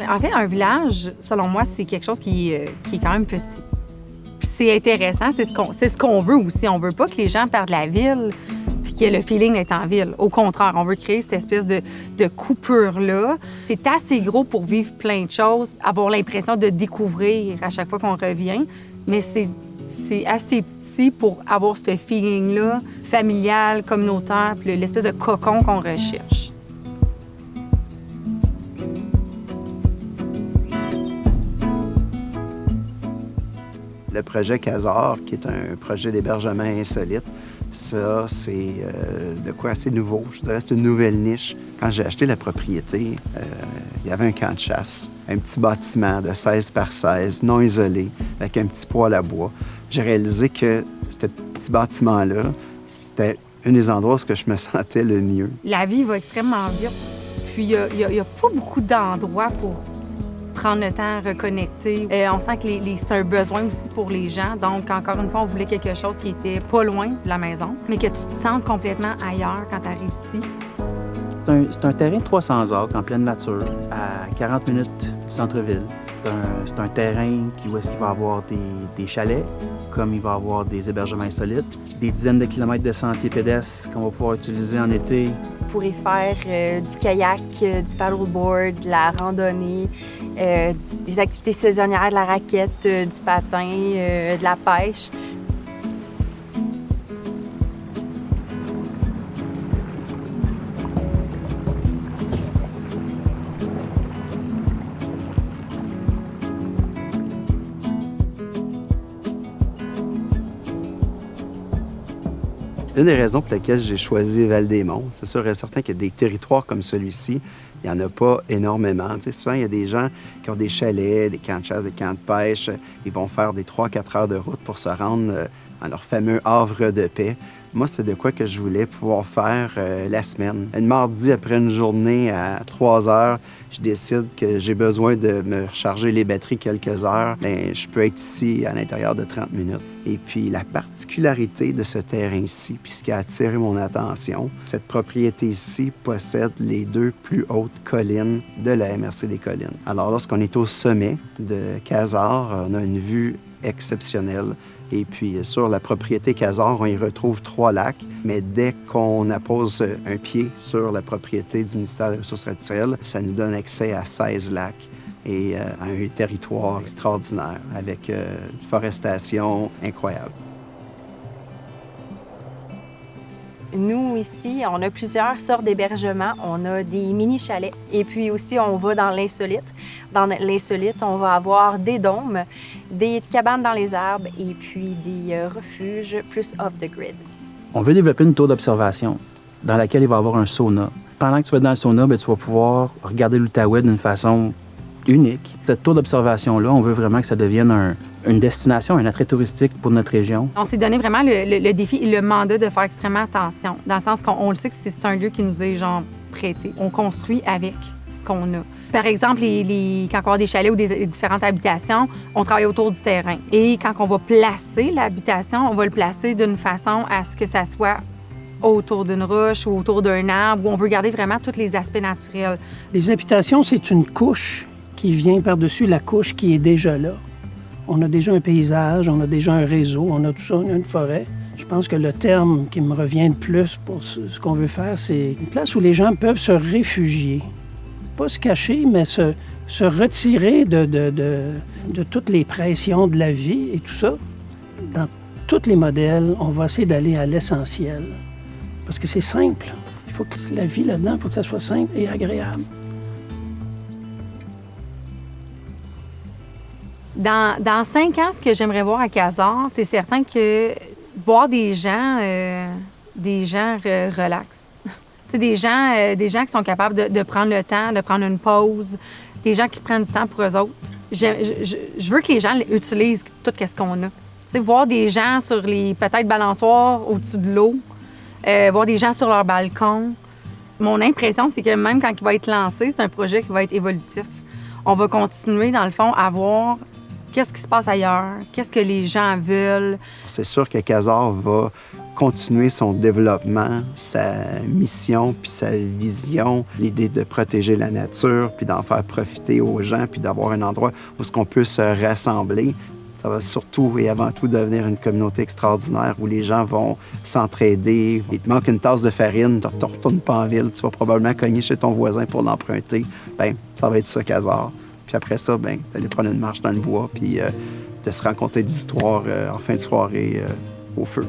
En fait, un village, selon moi, c'est quelque chose qui est quand même petit. Puis c'est intéressant, c'est ce qu'on veut aussi. On veut pas que les gens perdent la ville puis qu'il y ait le feeling d'être en ville. Au contraire, on veut créer cette espèce de coupure-là. C'est assez gros pour vivre plein de choses, avoir l'impression de découvrir à chaque fois qu'on revient, mais c'est assez petit pour avoir ce feeling-là, familial, communautaire, puis l'espèce de cocon qu'on recherche. Le projet Casar, qui est un projet d'hébergement insolite, ça, c'est de quoi assez nouveau. Je dirais que c'est une nouvelle niche. Quand j'ai acheté la propriété, il y avait un camp de chasse, un petit bâtiment de 16 par 16, non isolé, avec un petit poêle à bois. J'ai réalisé que ce petit bâtiment-là, c'était un des endroits où je me sentais le mieux. La vie va extrêmement vite. Puis il y a pas beaucoup d'endroits pour prendre le temps, reconnecter. On sent que c'est un besoin aussi pour les gens. Donc, encore une fois, on voulait quelque chose qui était pas loin de la maison, mais que tu te sentes complètement ailleurs quand tu arrives ici. C'est un terrain de 300 acres en pleine nature, à 40 minutes du centre-ville. C'est un terrain où est-ce qu'il va y avoir des chalets, comme il va y avoir des hébergements insolites, des dizaines de kilomètres de sentiers pédestres qu'on va pouvoir utiliser en été. Vous pourrez faire du kayak, du paddleboard, de la randonnée, des activités saisonnières, de la raquette, du patin, de la pêche. Une des raisons pour lesquelles j'ai choisi Val-des-Monts, c'est sûr et certain qu'il y a des territoires comme celui-ci, il n'y en a pas énormément. Tu sais, souvent, il y a des gens qui ont des chalets, des camps de chasse, des camps de pêche. Ils vont faire des 3-4 heures de route pour se rendre à leur fameux havre de paix. Moi, c'est de quoi que je voulais pouvoir faire la semaine. Un mardi, après une journée à 3 heures, je décide que j'ai besoin de me recharger les batteries quelques heures. Bien, je peux être ici à l'intérieur de 30 minutes. Et puis, la particularité de ce terrain-ci, puis ce qui a attiré mon attention, cette propriété ici possède les 2 plus hautes collines de la MRC des Collines. Alors, lorsqu'on est au sommet de Casar, on a une vue exceptionnelle. Et puis, sur la propriété Casar, on y retrouve 3 lacs. Mais dès qu'on appose un pied sur la propriété du ministère des Ressources naturelles, ça nous donne accès à 16 lacs et à un territoire extraordinaire avec une forestation incroyable. Nous, ici, on a plusieurs sortes d'hébergements. On a des mini-chalets et puis aussi, on va dans l'insolite. Dans l'insolite, on va avoir des dômes, des cabanes dans les arbres et puis des refuges plus off-the-grid. On veut développer une tour d'observation dans laquelle il va y avoir un sauna. Pendant que tu vas être dans le sauna, bien, tu vas pouvoir regarder l'Outaouais d'une façon unique. Cette tour d'observation-là, on veut vraiment que ça devienne une destination, un attrait touristique pour notre région. On s'est donné vraiment le défi et le mandat de faire extrêmement attention, dans le sens qu'on le sait que c'est un lieu qui nous est genre prêté. On construit avec ce qu'on a. Par exemple, quand on a des chalets ou des différentes habitations, on travaille autour du terrain. Et quand on va placer l'habitation, on va le placer d'une façon à ce que ça soit autour d'une roche ou autour d'un arbre, où on veut garder vraiment tous les aspects naturels. Les habitations, c'est une couche qui vient par-dessus la couche qui est déjà là. On a déjà un paysage, on a déjà un réseau, on a tout ça, on a une forêt. Je pense que le terme qui me revient le plus pour ce qu'on veut faire, c'est une place où les gens peuvent se réfugier. Pas se cacher, mais se retirer de toutes les pressions de la vie et tout ça. Dans tous les modèles, on va essayer d'aller à l'essentiel. Parce que c'est simple. Il faut que la vie là-dedans, il faut que ça soit simple et agréable. Dans 5 ans, ce que j'aimerais voir à Casar, c'est certain que voir des gens relax. Des gens qui sont capables de prendre le temps, de prendre une pause, des gens qui prennent du temps pour eux autres. Je veux que les gens utilisent tout ce qu'on a. Voir des gens sur les peut-être balançoires au-dessus de l'eau, voir des gens sur leur balcon. Mon impression, c'est que même quand il va être lancé, c'est un projet qui va être évolutif. On va continuer, dans le fond, à voir qu'est-ce qui se passe ailleurs, qu'est-ce que les gens veulent. C'est sûr que Casar va continuer son développement, sa mission, puis sa vision, l'idée de protéger la nature, puis d'en faire profiter aux gens, puis d'avoir un endroit où ce qu'on peut se rassembler. Ça va surtout et avant tout devenir une communauté extraordinaire où les gens vont s'entraider. Il te manque une tasse de farine, tu ne retournes pas en ville, tu vas probablement cogner chez ton voisin pour l'emprunter. Bien, ça va être ça, Casar. Puis après ça, bien, d'aller prendre une marche dans le bois, puis de se raconter des histoires en fin de soirée au feu.